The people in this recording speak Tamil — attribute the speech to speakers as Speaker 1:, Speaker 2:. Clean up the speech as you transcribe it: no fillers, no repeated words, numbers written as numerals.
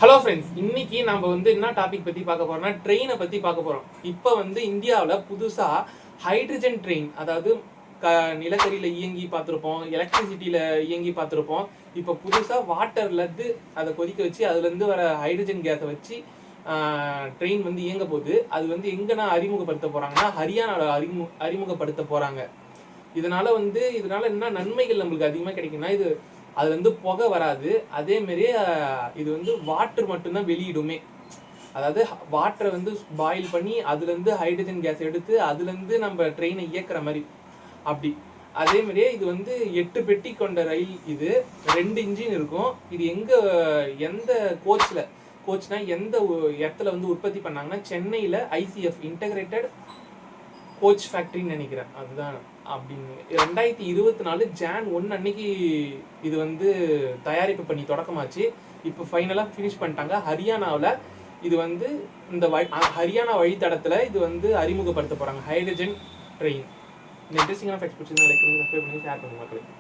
Speaker 1: ஹலோ ஃப்ரெண்ட்ஸ், இன்னைக்கு நம்ம என்ன டாபிக் பற்றி பார்க்க போறோம்னா ட்ரெயினை பற்றி பார்க்க போகிறோம். இப்போ இந்தியாவில் புதுசாக ஹைட்ரஜன் ட்ரெயின், அதாவது நிலக்கரியில் இயங்கி பார்த்துருப்போம், எலக்ட்ரிசிட்டியில் இயங்கி பார்த்துருப்போம். இப்போ புதுசாக வாட்டர்லேருந்து அதை கொதிக்க வச்சு அதுலேருந்து வர ஹைட்ரஜன் கேஸை வச்சு ட்ரெயின் இயங்க போகுது. அது எங்கன்னா அறிமுகப்படுத்த போகிறாங்கன்னா ஹரியானாவில் அறிமுகப்படுத்த போகிறாங்க. இதனால என்ன நன்மைகள் நம்மளுக்கு அதிகமாக கிடைக்குன்னா, அது புகை வராது. அதே மாதிரியே இது வாட்டர் மட்டும்தான் வெளியிடுமே. அதாவது வாட்டரை பாயில் பண்ணி அதுலேருந்து ஹைட்ரஜன் கேஸ் எடுத்து அதுலேருந்து நம்ம ட்ரெயினை இயக்குற மாதிரி அப்படி. அதே மாதிரியே இது 8 பெட்டி கொண்ட ரயில். இது 2 இன்ஜின் இருக்கும். இது எந்த கோச்னா எந்த இடத்துல உற்பத்தி பண்ணாங்கன்னா சென்னையில் ஐசிஎஃப் இன்டகிரேட்டட் கோச் ஃபேக்ட்ரின்னு நினைக்கிறேன். அதுதான் அப்படின்னு 2024 ஜான் 1 அன்னைக்கு இது தயாரிப்பு பண்ணி தொடக்கமாச்சு. இப்போ ஃபைனலாக ஃபினிஷ் பண்ணிட்டாங்க. ஹரியானாவில் இது இந்த ஹரியானா வழித்தடத்தில் இது அறிமுகப்படுத்த போகிறாங்க ஹைட்ரஜன் ட்ரெயின். இந்த இன்ட்ரெஸ்டிங்கான ஃபேக்ட்ஸ் பிடிச்சிருந்தா லைக் பண்ணி சப்ஸ்கிரைப் பண்ணி ஷேர் பண்ணுங்க மக்களுக்கு.